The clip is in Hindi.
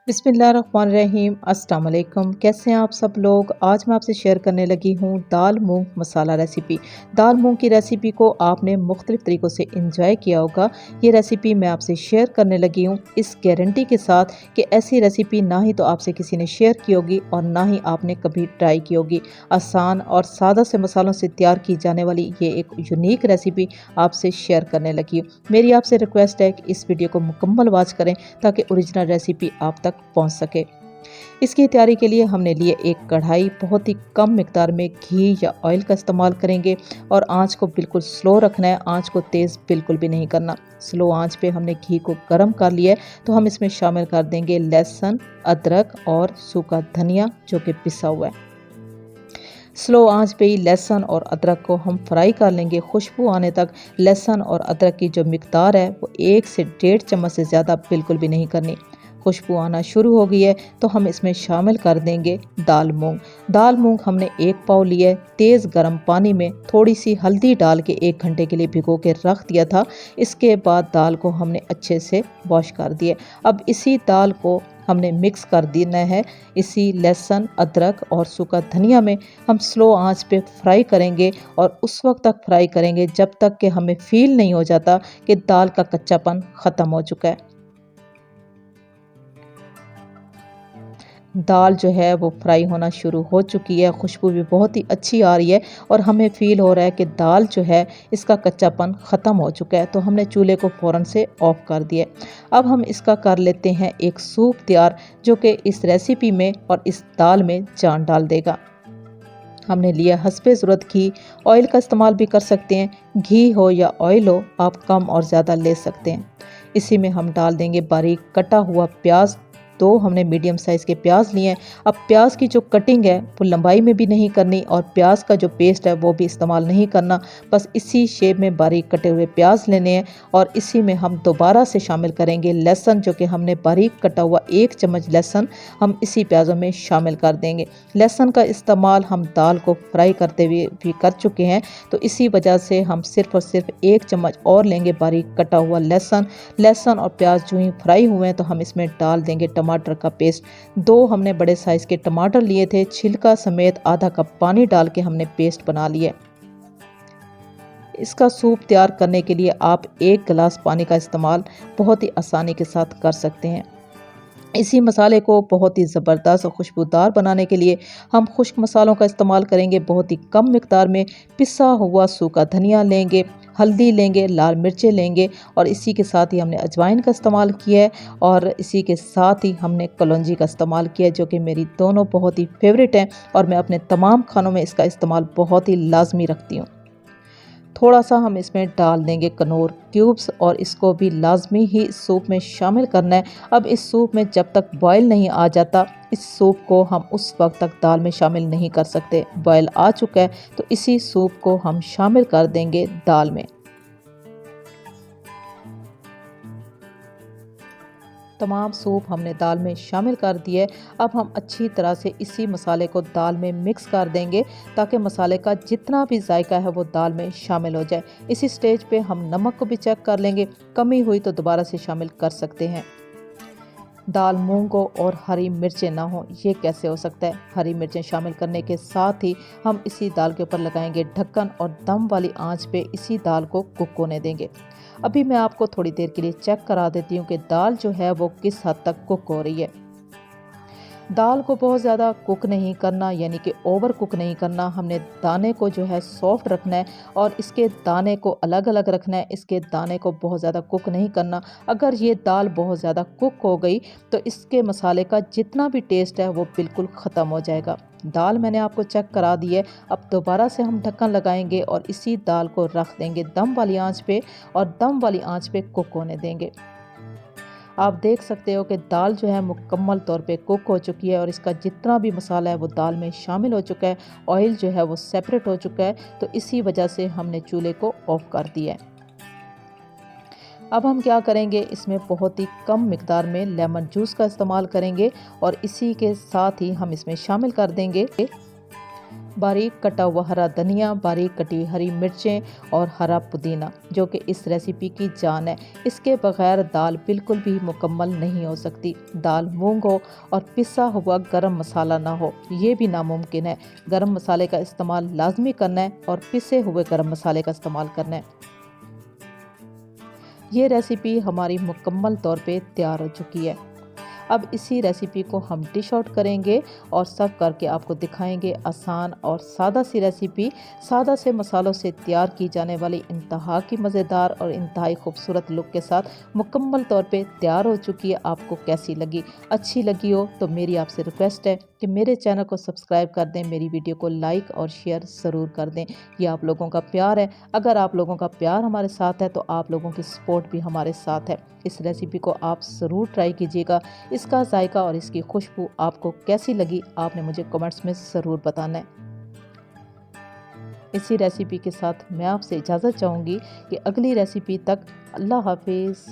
बिस्मिल्लाहिर्रहमानिर्रहीम। अस्सलाम वालेकुम। कैसे हैं आप सब लोग। आज मैं आपसे शेयर करने लगी हूँ दाल मूंग मसाला रेसिपी। दाल मूंग की रेसिपी को आपने मुख्तलिफ तरीक़ों से इंजॉय किया होगा। ये रेसिपी मैं आपसे शेयर करने लगी हूँ इस गारंटी के साथ कि ऐसी रेसिपी ना ही तो आपसे किसी ने शेयर की होगी और ना ही आपने कभी ट्राई की होगी। आसान और सादा से मसालों से तैयार की जाने वाली ये एक यूनिक रेसिपी आपसे शेयर करने लगी हूँ। मेरी आपसे रिक्वेस्ट है कि इस वीडियो को मुकम्मल वॉच करें ताकि ओरिजिनल रेसिपी आप तक पहुंच सके। इसकी तैयारी के लिए हमने लिए एक कढ़ाई, बहुत ही कम मिकदार में घी या ऑयल का इस्तेमाल करेंगे और आंच को बिल्कुल स्लो रखना है। आंच को तेज़ बिल्कुल भी नहीं करना। स्लो आंच पे हमने घी को गर्म कर लिया है तो हम इसमें शामिल कर देंगे लहसुन, अदरक और सूखा धनिया जो कि पिसा हुआ है। स्लो आंच पे ही लहसुन और अदरक को हम फ्राई कर लेंगे खुशबू आने तक। लहसुन और अदरक की जो मिकदार है वो 1 से 1.5 चम्मच से ज़्यादा बिल्कुल भी नहीं करनी। खुशबू आना शुरू हो गई है तो हम इसमें शामिल कर देंगे दाल मूंग। दाल मूंग हमने 1 पाव लिया है। तेज़ गर्म पानी में थोड़ी सी हल्दी डाल के 1 घंटे के लिए भिगो के रख दिया था। इसके बाद दाल को हमने अच्छे से वॉश कर दिया। अब इसी दाल को हमने मिक्स कर देना है। इसी लहसुन, अदरक और सूखा धनिया में हम स्लो आंच पे फ्राई करेंगे और उस वक्त तक फ्राई करेंगे जब तक कि हमें फील नहीं हो जाता कि दाल का कच्चापन ख़त्म हो चुका है। दाल जो है वो फ्राई होना शुरू हो चुकी है। खुशबू भी बहुत ही अच्छी आ रही है और हमें फ़ील हो रहा है कि दाल जो है इसका कच्चापन ख़त्म हो चुका है तो हमने चूल्हे को फ़ौरन से ऑफ़ कर दिया। अब हम इसका कर लेते हैं एक सूप तैयार जो कि इस रेसिपी में और इस दाल में जान डाल देगा। हमने लिया हस्बे ज़रूरत घी। ऑयल का इस्तेमाल भी कर सकते हैं। घी हो या ऑयल हो आप कम और ज़्यादा ले सकते हैं। इसी में हम डाल देंगे बारीक कटा हुआ प्याज। 2 हमने मीडियम साइज़ के प्याज लिए हैं। अब प्याज की जो कटिंग है वो लंबाई में भी नहीं करनी और प्याज का जो पेस्ट है वो भी इस्तेमाल नहीं करना। बस इसी शेप में बारीक कटे हुए प्याज लेने हैं और इसी में हम दोबारा से शामिल करेंगे लहसुन जो कि हमने बारीक कटा हुआ 1 चम्मच लहसुन हम इसी प्याज़ों में शामिल कर देंगे। लहसुन का इस्तेमाल हम दाल को फ्राई करते हुए भी कर चुके हैं तो इसी वजह से हम सिर्फ़ और सिर्फ 1 चम्मच और लेंगे बारीक कटा हुआ लहसुन और प्याज जो ही फ्राई हुए हैं तो हम इसमें डाल देंगे टमाटर का पेस्ट। 2 हमने बड़े साइज़ के टमाटर लिए थे। छिलका समेत आधा कप पानी डाल के हमने पेस्ट बना लिया। इसका सूप तैयार करने के लिए आप 1 गिलास पानी का इस्तेमाल बहुत ही आसानी के साथ कर सकते हैं। इसी मसाले को बहुत ही ज़बरदस्त और खुशबूदार बनाने के लिए हम खुश्क मसालों का इस्तेमाल करेंगे। बहुत ही कम मिकदार में पिसा हुआ सूखा धनिया लेंगे, हल्दी लेंगे, लाल मिर्चें लेंगे और इसी के साथ ही हमने अजवाइन का इस्तेमाल किया है और इसी के साथ ही हमने कलौंजी का इस्तेमाल किया है जो कि मेरी दोनों बहुत ही फेवरेट हैं और मैं अपने तमाम खानों में इसका इस्तेमाल बहुत ही लाजमी रखती हूँ। थोड़ा सा हम इसमें डाल देंगे कनौर क्यूब्स और इसको भी लाजमी ही सूप में शामिल करना है। अब इस सूप में जब तक बॉयल नहीं आ जाता इस सूप को हम उस वक्त तक दाल में शामिल नहीं कर सकते। बॉयल आ चुका है तो इसी सूप को हम शामिल कर देंगे दाल में। तमाम सूप हमने दाल में शामिल कर दिए। अब हम अच्छी तरह से इसी मसाले को दाल में मिक्स कर देंगे ताकि मसाले का जितना भी जायका है वो दाल में शामिल हो जाए। इसी स्टेज पे हम नमक को भी चेक कर लेंगे। कमी हुई तो दोबारा से शामिल कर सकते हैं। दाल मूंग हो और हरी मिर्चें ना हो ये कैसे हो सकता है। हरी मिर्चें शामिल करने के साथ ही हम इसी दाल के ऊपर लगाएंगे ढक्कन और दम वाली आंच पे इसी दाल को कुक होने देंगे। अभी मैं आपको थोड़ी देर के लिए चेक करा देती हूँ कि दाल जो है वो किस हद तक कुक हो रही है। दाल को बहुत ज़्यादा कुक नहीं करना यानी कि ओवर कुक नहीं करना। हमने दाने को जो है सॉफ्ट रखना है और इसके दाने को अलग अलग रखना है। इसके दाने को बहुत ज़्यादा कुक नहीं करना। अगर ये दाल बहुत ज़्यादा कुक हो गई तो इसके मसाले का जितना भी टेस्ट है वो बिल्कुल ख़त्म हो जाएगा। दाल मैंने आपको चेक करा दी है। अब दोबारा से हम ढक्कन लगाएंगे और इसी दाल को रख देंगे दम वाली आंच पे और दम वाली आंच पे कुक होने देंगे। आप देख सकते हो कि दाल जो है मुकम्मल तौर पे कुक हो चुकी है और इसका जितना भी मसाला है वो दाल में शामिल हो चुका है। ऑयल जो है वो सेपरेट हो चुका है तो इसी वजह से हमने चूल्हे को ऑफ कर दिया है। अब हम क्या करेंगे इसमें बहुत ही कम मिकदार में लेमन जूस का इस्तेमाल करेंगे और इसी के साथ ही हम इसमें शामिल कर देंगे बारीक कटा हुआ हरा धनिया, बारीक कटी हुई हरी मिर्चें और हरा पुदीना, जो कि इस रेसिपी की जान है। इसके बगैर दाल बिल्कुल भी मुकम्मल नहीं हो सकती। दाल मूंग हो और पिसा हुआ गरम मसाला ना हो, ये भी नामुमकिन है। गरम मसाले का इस्तेमाल लाजमी करना है और पिसे हुए गरम मसाले का इस्तेमाल करना है। ये रेसिपी हमारी मुकम्मल तौर पे तैयार हो चुकी है। अब इसी रेसिपी को हम डिश आउट करेंगे और सर्व करके आपको दिखाएंगे। आसान और सादा सी रेसिपी, सादा से मसालों से तैयार की जाने वाली इंतहा की मज़ेदार और इंतहाई खूबसूरत लुक के साथ मुकम्मल तौर पे तैयार हो चुकी है। आपको कैसी लगी? अच्छी लगी हो तो मेरी आपसे रिक्वेस्ट है कि मेरे चैनल को सब्सक्राइब कर दें, मेरी वीडियो को लाइक और शेयर ज़रूर कर दें। ये आप लोगों का प्यार है। अगर आप लोगों का प्यार हमारे साथ है तो आप लोगों की सपोर्ट भी हमारे साथ है। इस रेसिपी को आप ज़रूर ट्राई कीजिएगा। इसका जायका और इसकी खुशबू आपको कैसी लगी, आपने मुझे कमेंट्स में ज़रूर बताना है। इसी रेसिपी के साथ मैं आपसे इजाज़त चाहूँगी कि अगली रेसिपी तक अल्लाह हाफिज़।